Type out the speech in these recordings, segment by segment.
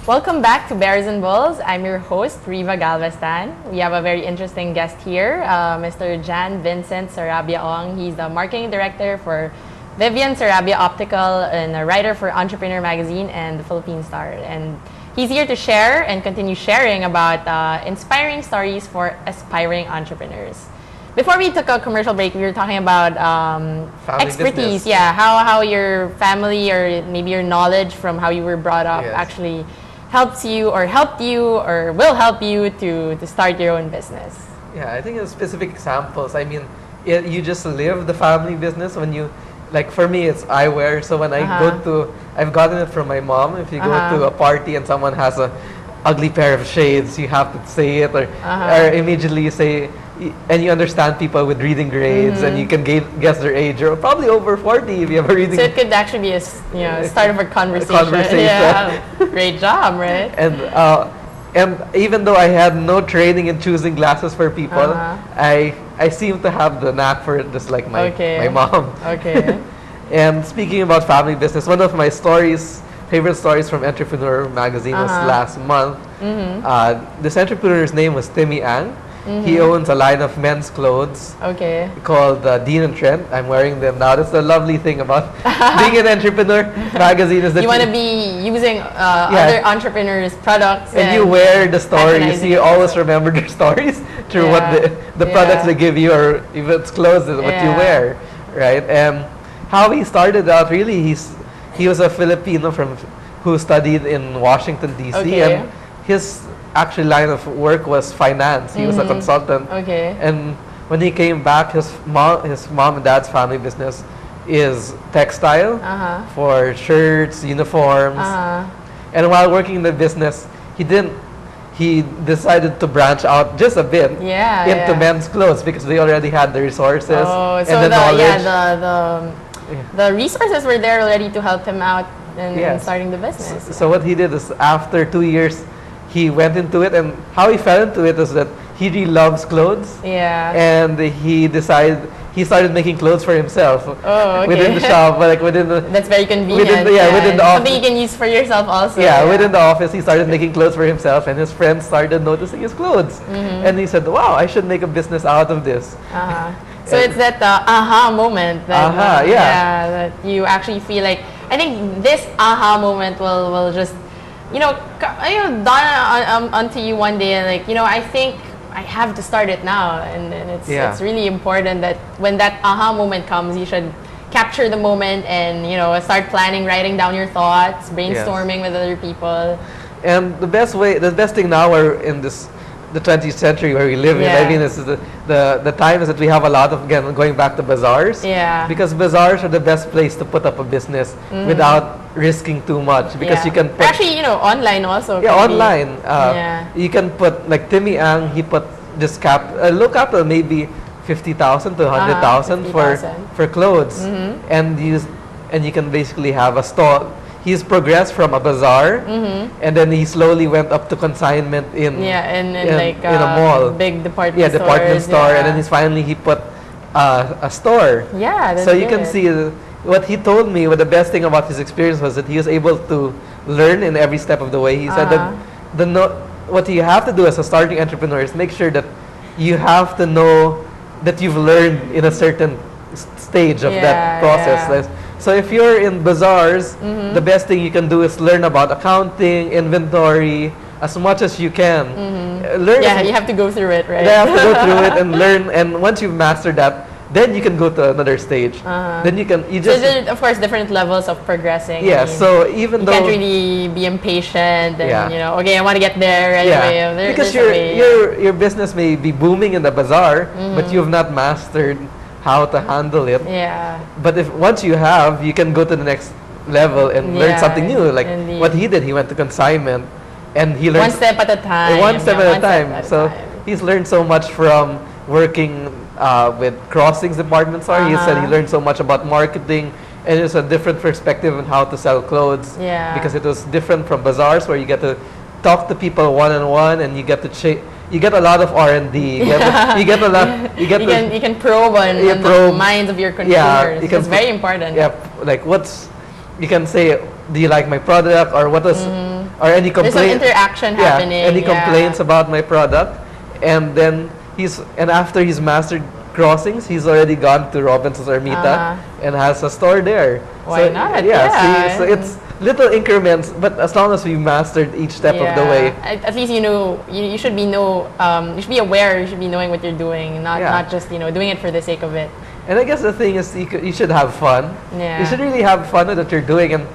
Welcome back to Bears and Bulls. I'm your host, Riva Galveztan. We have a very interesting guest here, Mr. Vincent Sarabia Ong. He's the marketing director for Vincent Sarabia Optical and a writer for Entrepreneur Magazine and the Philippine Star. And he's here to share and continue sharing about inspiring stories for aspiring entrepreneurs. Before we took a commercial break, we were talking about expertise. Business. Yeah, how your family or maybe your knowledge from how you were brought up actually helped you or will help you to start your own business. Yeah, I think in specific examples, I mean, you just live the family business when you, like for me, it's eyewear. So when I I've gotten it from my mom. If you go to a party and someone has a ugly pair of shades, you have to say it or immediately you say, and you understand people with reading grades and you can guess their age. You're probably over 40 if you have a reading. So it could actually be a start of a conversation. Yeah, great job, right? And even though I had no training in choosing glasses for people, I seem to have the knack for it, just like my mom. Okay. And speaking about family business, one of my favorite stories from Entrepreneur Magazine was last month. This entrepreneur's name was Timmy Ang. He owns a line of men's clothes called Dean and Trent. I'm wearing them now. That's the lovely thing about being an entrepreneur magazine is that you want to be using other entrepreneurs' products. And you wear the stories. You always remember their stories through what the products they give you, or if it's clothes, what you wear, right? And how he started out, really, he was a Filipino who studied in Washington, D.C. And his actual line of work was finance. He was a consultant. And when he came back, his mom and dad's family business is textile for shirts, uniforms. And while working in the business, he decided to branch out just a bit into men's clothes because they already had the resources and the knowledge. The resources were there already to help him out in starting the business. So what he did is after 2 years, he went into it, and how he fell into it is that he really loves clothes. And he started making clothes for himself within the shop, like That's very convenient. Within the office. Something you can use for yourself also. Within the office, he started making clothes for himself, and his friends started noticing his clothes. And he said, "Wow, I should make a business out of this." So it's that aha moment that that you actually feel like, I think this aha moment will just dawn onto you one day, and like, I think I have to start it now, and it's really important that when that aha moment comes, you should capture the moment and start planning, writing down your thoughts, brainstorming with other people. And the best thing now, we're in the 20th century where we live in. I mean, this is the time is that we have a lot of, again, going back to bazaars. Because bazaars are the best place to put up a business without risking too much, because you can put, actually, online also. Online. You can put, like Timmy Ang, he put just low capital, maybe 50,000 to 100,000 for clothes, and you can basically have a store. He's progressed from a bazaar, and then he slowly went up to consignment in a mall, big department store, and then he put a store. So you can see what he told me. What the best thing about his experience was that he was able to learn in every step of the way. He said that what you have to do as a starting entrepreneur is make sure that you have to know that you've learned in a certain stage of that process. So if you're in bazaars, the best thing you can do is learn about accounting, inventory, as much as you can. You have to go through it, right? You have to go through it and learn. And once you've mastered that, then you can go to another stage. Then you just. So there's, of course, different levels of progressing. So even though you can't really be impatient and I want to get there right away. Because your business may be booming in the bazaar, but you've not mastered how to handle it. But once you have, you can go to the next level and learn something new. Like what he did, he went to consignment, and he learned one step at a time. One step at a time. So he's learned so much from working with Crossings department store. He said he learned so much about marketing, and it's a different perspective on how to sell clothes. Because it was different from bazaars where you get to talk to people one-on-one, and you get to you get a lot of R&D. You get a lot. You can probe on the minds of your consumers. It's very important. Like you can say, do you like my product, or what was or any There's some interaction happening. Any complaints about my product, and then after he's mastered crossings, he's already gone to Robinson's or Mita and has a store there. Why not? Yeah. See, so it's little increments, but as long as we mastered each step of the way, at least you know you should be you should be aware. You should be knowing what you're doing, not just doing it for the sake of it. And I guess the thing is, you should have fun. Yeah. You should really have fun with what you're doing, and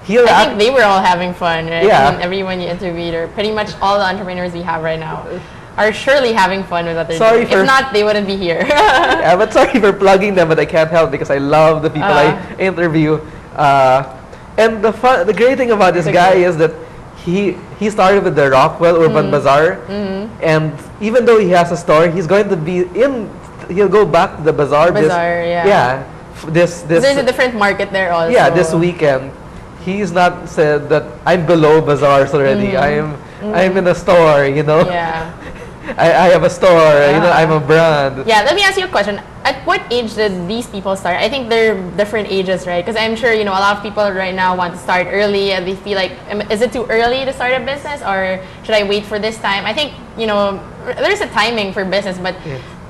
I think they were all having fun, right? Yeah. I mean, everyone you interviewed, or pretty much all the entrepreneurs we have right now, are surely having fun with what they're doing. If not, they wouldn't be here. Yeah, but sorry for plugging them, but I can't help because I love the people I interview. And the great thing about this guy is that he started with the Rockwell Urban Bazaar, and even though he has a store, he's going to be he'll go back to the bazaar. There's a different market there also. Yeah, this weekend. He's not said that I'm below bazaars already. I'm in a store, Yeah. I have a store, I'm a brand. Yeah, let me ask you a question. At what age did these people start? I think they're different ages, right? Because I'm sure, a lot of people right now want to start early and they feel like, is it too early to start a business or should I wait for this time? I think, there's a timing for business, but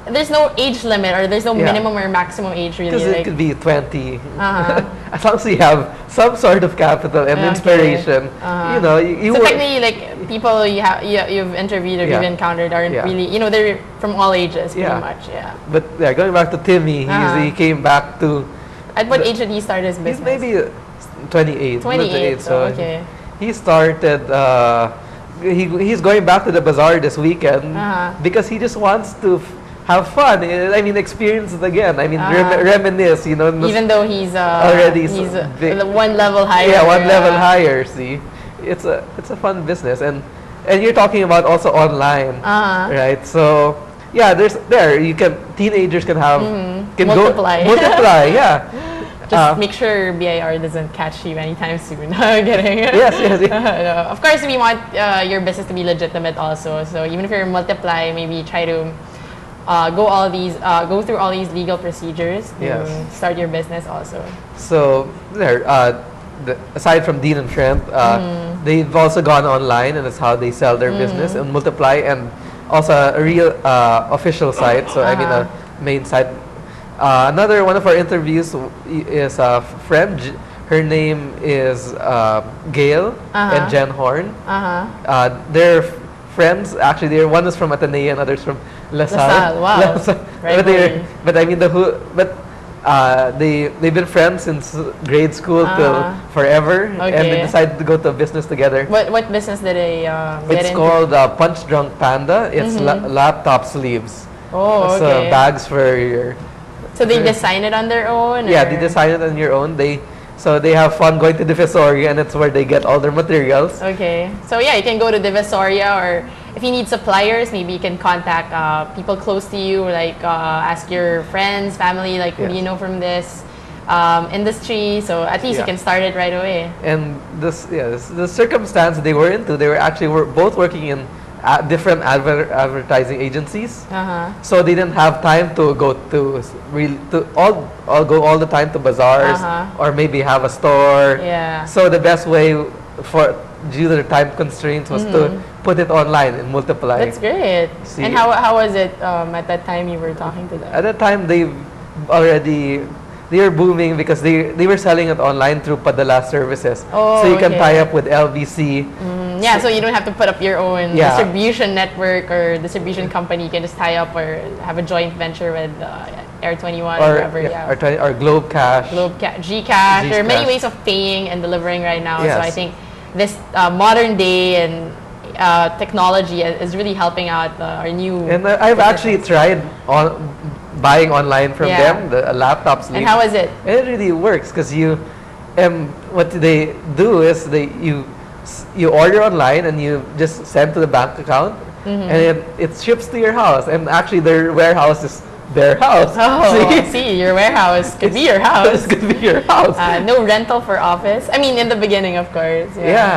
there's no age limit or there's no minimum or maximum age really. Because it could be 20. As long as you have some sort of capital and inspiration, you so technically, like people you've interviewed or you've encountered aren't really, they're from all ages pretty much. Yeah. But going back to Timmy, he came back to. At what age did he start his business? He's maybe 28. 28. So okay. He started. He's going back to the bazaar this weekend because he just wants to have fun. I mean, experience it again. I mean, reminisce. Even though he's already one level higher. Yeah, one level higher. See, it's a fun business, and you're talking about also online, right? So teenagers can have multiply. Multiply, yeah. Just make sure BIR doesn't catch you anytime soon. Kidding. Yes. No. Of course, we want your business to be legitimate also. So even if you're multiply, maybe try to go through all these legal procedures to start your business also. So aside from Dean and Trent, they've also gone online, and that's how they sell their business and multiply, and also a real official site. So I mean a main site. Another one of our interviews is a friend. Her name is Gail and Jen Horn. They're friends. Actually, one is from Ateneo and others from LaSalle. Wow. But I mean they've been friends since grade school till forever, and they decided to go to a business together. What business did they It's called Punch Drunk Panda. It's laptop sleeves. Oh, okay. So bags for your. So they design it on their own? Yeah, they design it on your own. They have fun going to Divisoria, and that's where they get all their materials. Okay. So yeah, you can go to Divisoria, or if you need suppliers, maybe you can contact people close to you, like ask your friends, family, like who do you know from this industry. So at least you can start it right away. And the circumstance they were into, they were both working in different advertising agencies. So they didn't have time to go to go all the time to bazaars or maybe have a store. Yeah. So the best way due to the time constraints was to put it online and multiply. That's great. See, and how was it at that time you were talking to them? At that time they were booming because they were selling it online through Padala services. Oh, so you can tie up with LBC. Yeah, so you don't have to put up your own distribution network or distribution company. You can just tie up or have a joint venture with Air 21 or whatever. Or Globe Cash. Gcash. There are many ways of paying and delivering right now. Yes. So I think this modern day and technology is really helping out our new. And I've actually tried buying online from them, the laptops. And how is it? It really works because what they do is you order online and you just send to the bank account, and it ships to your house. And actually, their warehouse is their house. Oh, see, your warehouse could be your house. It could be your house. No rental for office. I mean, in the beginning, of course. Yeah.